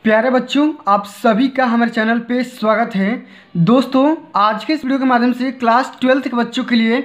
प्यारे बच्चों, आप सभी का हमारे चैनल पे स्वागत है। दोस्तों, आज के इस वीडियो के माध्यम से क्लास 12 के बच्चों के लिए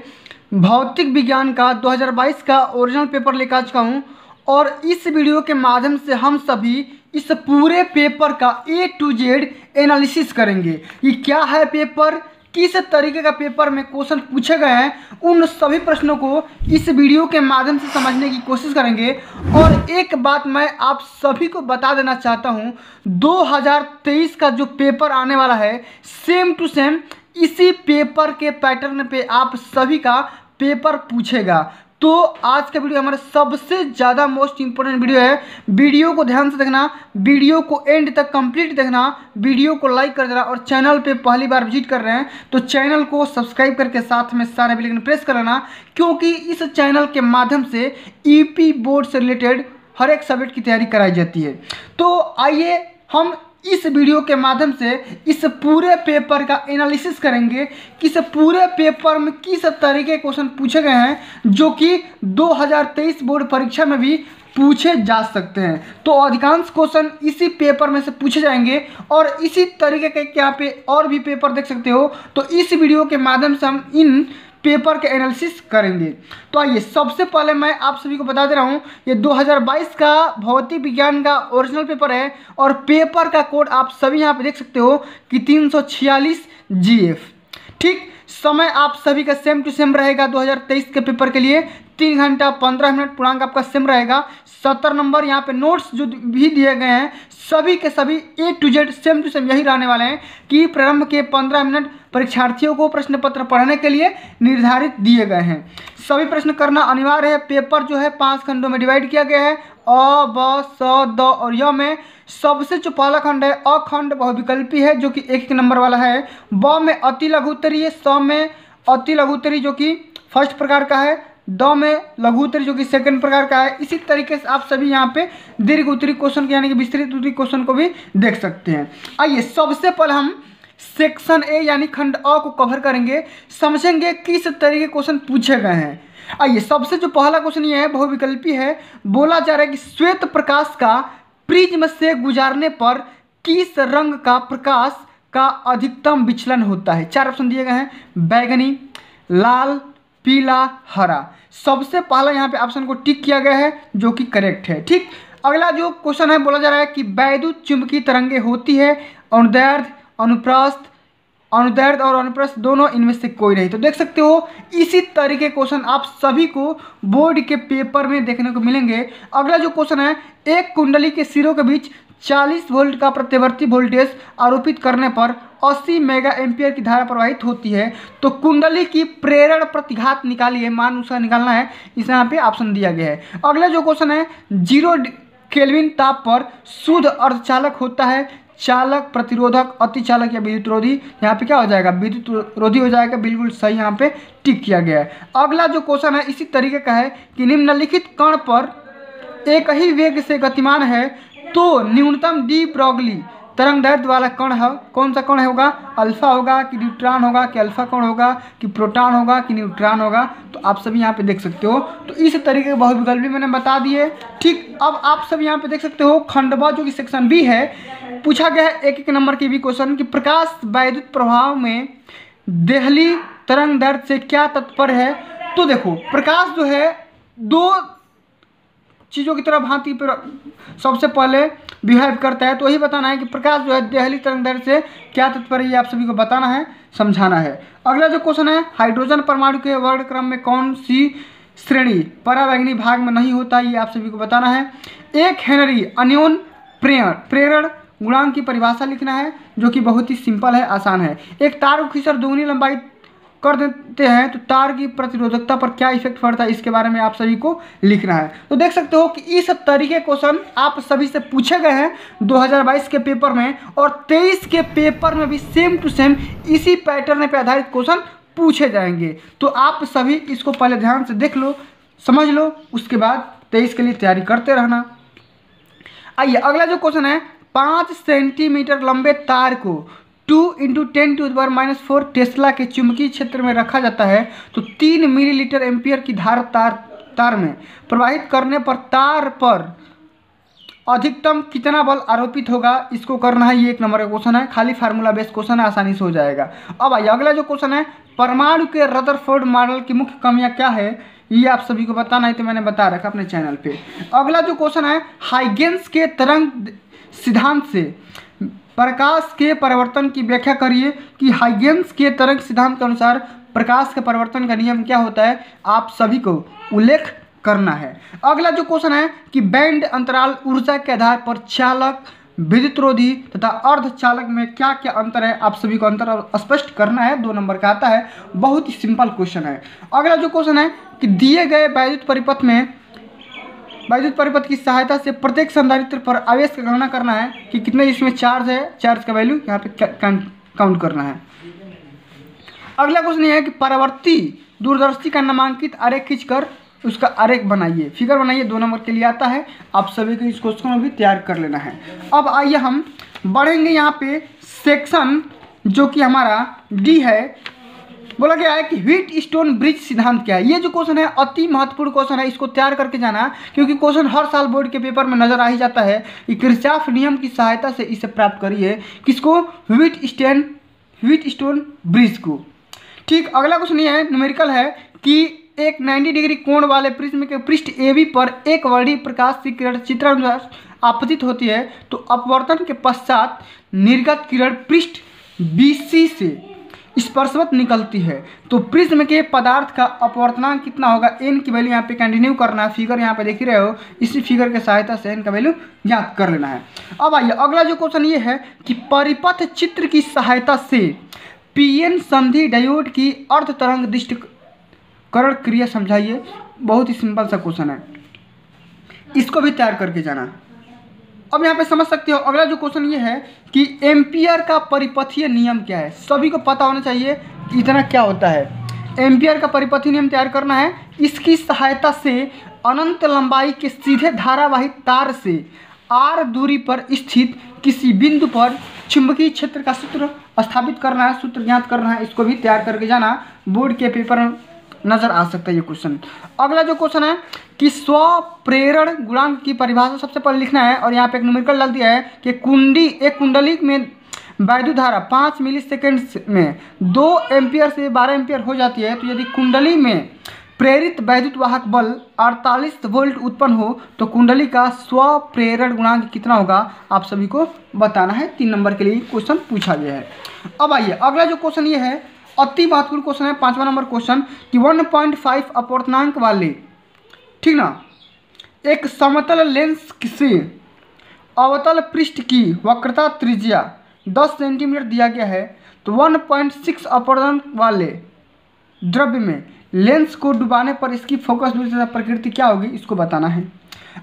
भौतिक विज्ञान का 2022 का ओरिजिनल पेपर लेकर आ चुका हूँ। और इस वीडियो के माध्यम से हम सभी इस पूरे पेपर का A to Z एनालिसिस करेंगे। ये क्या है पेपर, किस तरीके का पेपर में क्वेश्चन पूछे गए हैं, उन सभी प्रश्नों को इस वीडियो के माध्यम से समझने की कोशिश करेंगे। और एक बात मैं आप सभी को बता देना चाहता हूं, 2023 का जो पेपर आने वाला है सेम टू सेम इसी पेपर के पैटर्न पे आप सभी का पेपर पूछेगा। तो आज का वीडियो हमारा सबसे ज़्यादा मोस्ट इंपॉर्टेंट वीडियो है। वीडियो को ध्यान से देखना, वीडियो को एंड तक कंप्लीट देखना, वीडियो को लाइक कर देना। और चैनल पे पहली बार विजिट कर रहे हैं तो चैनल को सब्सक्राइब करके साथ में सारे बेल आइकन प्रेस कर लेना, क्योंकि इस चैनल के माध्यम से ईपी बोर्ड से रिलेटेड हर एक सब्जेक्ट की तैयारी कराई जाती है। तो आइए हम इस वीडियो के माध्यम से इस पूरे पेपर का एनालिसिस करेंगे कि इस पूरे पेपर में किस तरीके के क्वेश्चन पूछे गए हैं जो कि 2023 बोर्ड परीक्षा में भी पूछे जा सकते हैं। तो अधिकांश क्वेश्चन इसी पेपर में से पूछे जाएंगे और इसी तरीके के यहाँ पे और भी पेपर देख सकते हो। तो इस वीडियो के माध्यम से हम इन पेपर के एनालिसिस करेंगे। तो आइए, सबसे पहले मैं आप सभी को बता दे रहा हूँ, ये 2022 का भौतिक विज्ञान का ओरिजिनल पेपर है और पेपर का कोड आप सभी यहाँ पे देख सकते हो कि 346 GF। ठीक, समय आप सभी का सेम टू सेम रहेगा 2023 के पेपर के लिए। 3 घंटा 15 मिनट पूर्णांक आपका सेम रहेगा। 70 नंबर यहाँ पे नोट्स जो भी दिए गए हैं सभी के सभी A to Z same to same यही रहने वाले हैं कि प्रारंभ के 15 मिनट परीक्षार्थियों को प्रश्न पत्र पढ़ने के लिए निर्धारित दिए गए हैं। सभी प्रश्न करना अनिवार्य है। पेपर जो है 5 खंडों में डिवाइड किया गया है, अ, ब, स, द और य में। सबसे जो पहला खंड है अखंड बहुविकल्पी है जो कि 1 नंबर वाला है। ब में अति लघु उत्तरी है, स में अति लघु उत्तरी जो कि फर्स्ट प्रकार का है, द में लघु उत्तरी जो कि सेकंड प्रकार का है। इसी तरीके से आप सभी यहाँ पे दीर्घ उत्तरी क्वेश्चन यानी कि विस्तृत उत्तरी क्वेश्चन को भी देख सकते हैं। आइए, सबसे पहले हम सेक्शन ए यानी खंड अ को कवर करेंगे, समझेंगे किस तरीके के क्वेश्चन पूछे गए हैं। आइए, सबसे जो पहला क्वेश्चन ये है, बहुविकल्पी है। बोला जा रहा है कि श्वेत प्रकाश का प्रिज्म से गुजारने पर किस रंग का प्रकाश का अधिकतम विचलन होता है। 4 ऑप्शन दिए गए हैं, बैगनी, लाल, पीला, हरा। सबसे पहला यहाँ पे ऑप्शन को टिक किया गया है जो कि करेक्ट है। ठीक, अगला जो क्वेश्चन है, बोला जा रहा है कि वैद्युत चुंबकीय तरंगे होती है अनुदैर्ध्य, अनुप्रस्थ, अनुदैर्ध्य और अनुप्रस्थ दोनों, इनमें से कोई नहीं। तो देख सकते हो इसी तरीके क्वेश्चन आप सभी को बोर्ड के पेपर में देखने को मिलेंगे। अगला जो क्वेश्चन है, एक कुंडली के सिरों के बीच 40 वोल्ट का प्रत्यावर्ती वोल्टेज आरोपित करने पर 80 मेगा एम्पियर की धारा प्रवाहित होती है। तो कुंडली की प्रेरण प्रतिघात निकालिए, मान उसका निकालना है। इस यहाँ पे ऑप्शन दिया गया है। अगला जो क्वेश्चन है, 0 केल्विन ताप पर शुद्ध अर्धचालक होता है चालक, प्रतिरोधक, अतिचालक या विद्युत रोधी। यहाँ पे क्या हो जाएगा, विद्युत रोधी हो जाएगा। बिल्कुल सही यहाँ पे टिक किया गया है। अगला जो क्वेश्चन है इसी तरीके का है कि निम्नलिखित कण पर एक ही वेग से गतिमान है तो न्यूनतम डी ब्रॉगली तरंग दैर्ध्य वाला कण है। कौन सा कण होगा, अल्फा होगा कि न्यूट्रॉन होगा कि अल्फा कण होगा कि प्रोटॉन होगा कि न्यूट्रॉन होगा। तो आप सभी यहाँ पे देख सकते हो। तो इस तरीके के बहुविकल्पी मैंने बता दिए। ठीक, अब आप सब यहाँ पे देख सकते हो खंड ब जो कि सेक्शन बी है, पूछा गया है 1-1 नंबर के भी क्वेश्चन कि प्रकाश वैद्युत प्रभाव में देहली तरंग दैर्ध्य से क्या तात्पर्य है। तो देखो, प्रकाश जो है 2 चीज़ों की तरह भांति पर सबसे पहले बिहेव करता है। तो वही बताना है कि प्रकाश जो है देहली तरंग दैर्ध्य से क्या तात्पर्य, ये आप सभी को बताना है, समझाना है। अगला जो क्वेश्चन है, हाइड्रोजन परमाणु के वर्णक्रम में कौन सी श्रेणी परावैंगनी भाग में नहीं होता, ये आप सभी को बताना है। 1 हेनरी अन्योन प्रेरण गुणांक की परिभाषा लिखना है जो कि बहुत ही सिंपल है, आसान है। एक तार को खींचकर दोगुनी लंबाई कर देते हैं तो तार की प्रतिरोधकता पर क्या इफेक्ट पड़ता है, इसके बारे में आप सभी को लिखना है। तो देख सकते हो कि इस तरीके क्वेश्चन आप सभी से पूछे गए हैं 2022 के पेपर में। और 23 के पेपर में भी सेम टू सेम इसी पैटर्न पे आधारित क्वेश्चन पूछे जाएंगे। तो आप सभी इसको पहले ध्यान से देख लो, समझ लो, उसके बाद 23 के लिए तैयारी करते रहना। आइए, अगला जो क्वेश्चन है, 5 सेंटीमीटर लंबे तार को 2 × 10⁻⁴ टेस्ला के चुंबकीय क्षेत्र में रखा जाता है तो 3 मिलीलीटर एम्पियर की धारा तार में प्रवाहित करने पर तार पर अधिकतम कितना बल आरोपित होगा, इसको करना है। ये 1 नंबर का क्वेश्चन है, खाली फार्मूला बेस्ड क्वेश्चन है, आसानी से हो जाएगा। अब आइए अगला जो क्वेश्चन है, परमाणु के रदरफोर्ड मॉडल की मुख्य कमियां क्या है, ये आप सभी को बताना है, तो मैंने बता रखा अपने चैनल पे। अगला जो क्वेश्चन है, हाइगेंस के तरंग सिद्धांत से प्रकाश के परिवर्तन की व्याख्या करिए कि हाइगेंस के तरंग सिद्धांत के अनुसार प्रकाश के परिवर्तन का नियम क्या होता है, आप सभी को उल्लेख करना है। अगला जो क्वेश्चन है कि बैंड अंतराल ऊर्जा के आधार पर चालक, विद्युतरोधी तथा अर्धचालक में क्या क्या अंतर है, आप सभी को अंतर स्पष्ट करना है। 2 नंबर का आता है, बहुत ही सिंपल क्वेश्चन है। अगला जो क्वेश्चन है कि दिए गए वैद्युत परिपथ की सहायता से प्रत्येक संधारित्र पर आवेश की गणना करना है कि कितने इसमें चार्ज है, चार्ज का वैल्यू यहाँ पे काउंट करना है। अगला क्वेश्चन ये है कि परावर्ती दूरदर्शी का नामांकित आरेख खींचकर उसका आरेख बनाइए, फिगर बनाइए। 2 नंबर के लिए आता है, आप सभी को इस क्वेश्चन को भी तैयार कर लेना है। अब आइए हम बढ़ेंगे यहाँ पे सेक्शन जो कि हमारा डी है। बोला गया है कि व्हीटस्टोन ब्रिज सिद्धांत क्या है। ये जो क्वेश्चन है अति महत्वपूर्ण क्वेश्चन है, इसको तैयार करके जाना, क्योंकि क्वेश्चन हर साल बोर्ड के पेपर में नजर आ ही जाता है कि किरचॉफ नियम की सहायता से इसे प्राप्त करिए, किसको, व्हीटस्टोन ब्रिज को। ठीक, अगला क्वेश्चन ये है, न्यूमेरिकल है कि एक 90 डिग्री कोण वाले प्रिज्म के पृष्ठ AB पर एक वर्णीय प्रकाश की किरण चित्रांश आपतित होती है, तो अपवर्तन के पश्चात निर्गत किरण पृष्ठ BC से स्पर्शवत निकलती है, तो प्रिज्म के पदार्थ का अपवर्तनांक कितना होगा, n की वैल्यू यहाँ पे कंटिन्यू करना है। फिगर यहाँ पे देख ही रहे हो, इसी फिगर के सहायता से n का वैल्यू ज्ञात कर लेना है। अब आइए अगला जो क्वेश्चन ये है कि परिपथ चित्र की सहायता से PN संधि डायोड की अर्ध तरंग दृष्टिकरण क्रिया समझाइए। बहुत ही सिंपल सा क्वेश्चन है, इसको भी तैयार करके जाना। अब यहाँ पे समझ सकते हो। अगला जो क्वेश्चन ये है कि एम्पियर का परिपथीय नियम क्या है, सभी को पता होना चाहिए कि इतना क्या होता है। एम्पियर का परिपथीय नियम तैयार करना है। इसकी सहायता से अनंत लंबाई के सीधे धारावाहिक तार से r दूरी पर स्थित किसी बिंदु पर चुंबकीय क्षेत्र का सूत्र स्थापित करना है, सूत्र ज्ञात करना है। इसको भी तैयार करके जाना, बोर्ड के पेपर में नजर आ सकता है ये क्वेश्चन। अगला जो क्वेश्चन है कि स्वप्रेरण गुणांक की परिभाषा सबसे पहले लिखना है, और यहाँ पे एक न्यूमेरिकल डाल दिया है कि एक कुंडली में वैद्युत धारा 5 मिलीसेकेंड में 2 एम्पियर से 12 एम्पियर हो जाती है, तो यदि कुंडली में प्रेरित वैद्युत वाहक बल 48 वोल्ट उत्पन्न हो तो कुंडली का स्वप्रेरण गुणांक कितना होगा, आप सभी को बताना है। 3 नंबर के लिए क्वेश्चन पूछा गया है। अब आइए अगला जो क्वेश्चन ये है, अति महत्वपूर्ण क्वेश्चन है, 5वां नंबर क्वेश्चन कि 1.5 अपवर्तनांक वाले, ठीक ना, एक समतल लेंस से अवतल पृष्ठ की वक्रता त्रिज्या 10 सेंटीमीटर दिया गया है, तो 1.6 अपवर्तनांक वाले द्रव्य में लेंस को डुबाने पर इसकी फोकस दूरी तथा प्रकृति क्या होगी, इसको बताना है।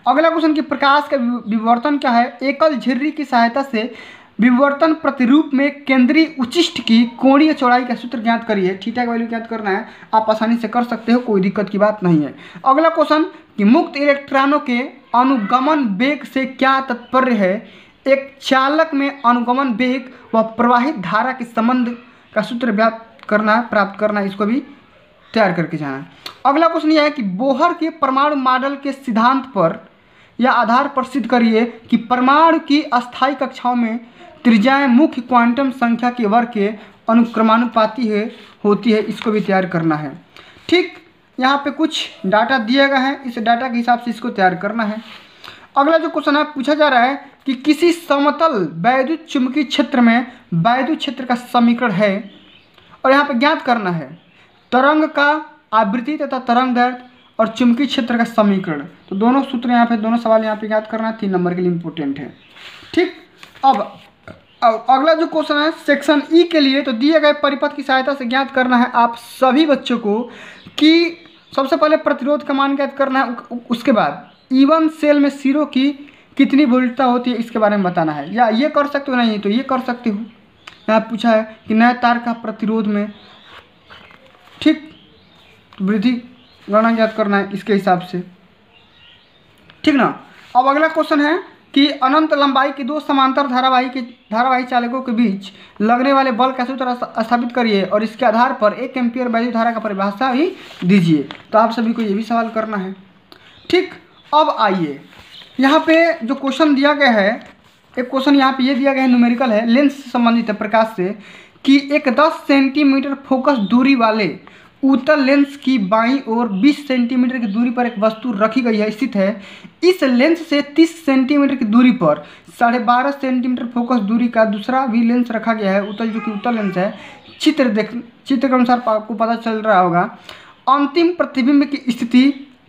अगला क्वेश्चन कि प्रकाश का विवर्तन क्या है। एकल झिर्री की सहायता से विवर्तन प्रतिरूप में केंद्रीय उचिष्ट की कोणीय चौड़ाई का सूत्र ज्ञात करिए। थीटा का वैल्यू ज्ञात करना है, आप आसानी से कर सकते हो, कोई दिक्कत की बात नहीं है। अगला क्वेश्चन कि मुक्त इलेक्ट्रॉनों के अनुगमन वेग से क्या तात्पर्य है। एक चालक में अनुगमन वेग व प्रवाहित धारा के संबंध का सूत्र प्राप्त करना है, इसको भी तैयार करके जाना। अगला क्वेश्चन यह है कि बोहर के परमाणु मॉडल के सिद्धांत पर या आधार पर सिद्ध करिए कि परमाणु की अस्थायी कक्षाओं में त्रिज्याएं मुख्य क्वांटम संख्या के वर्ग के अनुक्रमानुपाती होती है, इसको भी तैयार करना है। ठीक, यहाँ पे कुछ डाटा दिया गया है, इस डाटा के हिसाब से इसको तैयार करना है। अगला जो क्वेश्चन है पूछा जा रहा है कि किसी समतल वैद्युत चुंबकीय क्षेत्र में वैद्युत क्षेत्र का समीकरण है, और यहाँ पे ज्ञात करना है तरंग का आवृत्ति तथा तरंग दैर्घ्य और चुंबकीय क्षेत्र का समीकरण। तो दोनों सूत्र यहाँ पे, दोनों सवाल यहाँ पे ज्ञात करना है, 3 नंबर के लिए इंपॉर्टेंट है। ठीक, अब अगला जो क्वेश्चन है सेक्शन ई के लिए, तो दिए गए परिपथ की सहायता से ज्ञात करना है आप सभी बच्चों को कि सबसे पहले प्रतिरोध का मान ज्ञात करना है, उसके बाद E1 सेल में सिरों की कितनी वोल्टता होती है, इसके बारे में बताना है। या ये कर सकते हो, नहीं तो ये कर सकते हो। यहाँ पूछा है कि नए तार का प्रतिरोध में, ठीक, वृद्धि गणना ज्ञात करना है इसके हिसाब से, ठीक ना। अब अगला क्वेश्चन है कि अनंत लंबाई के 2 समांतर धारावाही चालकों के बीच लगने वाले बल का सूत्र स्थापित करिए, और इसके आधार पर 1 एम्पियर वैद्युत धारा का परिभाषा भी दीजिए। तो आप सभी को ये भी सवाल करना है। ठीक, अब आइए यहाँ पे जो क्वेश्चन दिया गया है, एक क्वेश्चन यहाँ पे ये दिया गया है, न्यूमेरिकल है, लेंस से संबंधित है, प्रकाश से, कि एक 10 सेंटीमीटर फोकस दूरी वाले उत्तल लेंस की बाईं ओर 20 सेंटीमीटर की दूरी पर एक वस्तु रखी गई है, स्थित है। इस लेंस से 30 सेंटीमीटर की दूरी पर 12.5 सेंटीमीटर फोकस दूरी का दूसरा भी लेंस रखा गया है, उत्तल, जो कि उत्तल लेंस है। चित्र के अनुसार आपको पता चल रहा होगा। अंतिम प्रतिबिंब की स्थिति,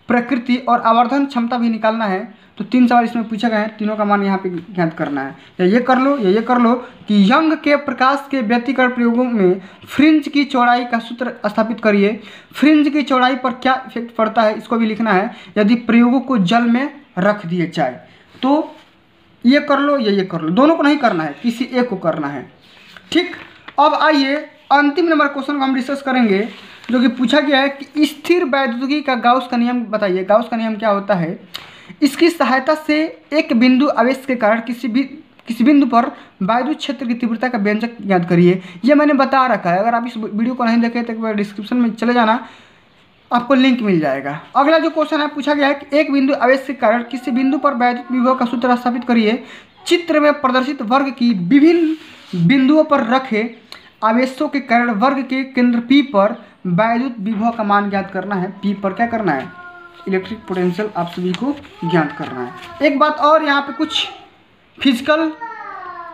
प्रकृति और आवर्धन क्षमता भी निकालना है। तो 3 सवाल इसमें पूछे गए हैं, तीनों का मान यहाँ पे ज्ञात करना है। या ये कर लो या ये कर लो कि यंग के प्रकाश के व्यतिकरण प्रयोगों में फ्रिंज की चौड़ाई का सूत्र स्थापित करिए। फ्रिंज की चौड़ाई पर क्या इफेक्ट पड़ता है, इसको भी लिखना है, यदि प्रयोगों को जल में रख दिए जाए। तो ये कर लो या ये कर लो, दोनों को नहीं करना है, किसी एक को करना है। ठीक, अब आइए अंतिम नंबर क्वेश्चन को हम डिस्कस करेंगे, जो कि पूछा गया है कि स्थिर वैद्युतिकी का गाउस का नियम बताइए। गाउस का नियम क्या होता है? इसकी सहायता से एक बिंदु आवेश के कारण किसी बिंदु पर वैद्युत क्षेत्र की तीव्रता का व्यंजक ज्ञात करिए। ये मैंने बता रखा है, अगर आप इस वीडियो को नहीं देखे तो एक बार डिस्क्रिप्शन में चले जाना, आपको लिंक मिल जाएगा। अगला जो क्वेश्चन है, पूछा गया है कि एक बिंदु आवेश के कारण किसी बिंदु पर वैद्युत विभव का सूत्र स्थापित करिए। चित्र में प्रदर्शित वर्ग की विभिन्न बिंदुओं पर रखे आवेशों के कारण वर्ग के केंद्र P पर वैद्युत विभव का मान ज्ञात करना है। P पर क्या करना है? इलेक्ट्रिक पोटेंशियल आप सभी को ज्ञात करना है। एक बात और, यहाँ पे कुछ फिजिकल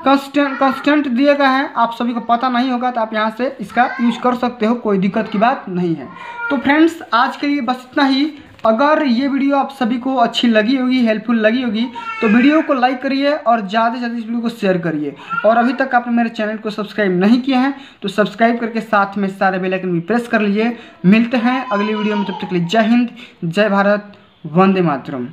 कंस्टेंट दिए गए हैं, आप सभी को पता नहीं होगा तो आप यहाँ से इसका यूज कर सकते हो, कोई दिक्कत की बात नहीं है। तो फ्रेंड्स, आज के लिए बस इतना ही। अगर ये वीडियो आप सभी को अच्छी लगी होगी, हेल्पफुल लगी होगी, तो वीडियो को लाइक करिए और ज़्यादा से ज़्यादा इस वीडियो को शेयर करिए। और अभी तक आपने मेरे चैनल को सब्सक्राइब नहीं किया है तो सब्सक्राइब करके साथ में सारे बेल आइकन भी प्रेस कर लीजिए। मिलते हैं अगली वीडियो में, तब तक के लिए जय हिंद, जय भारत, वंदे मातरम।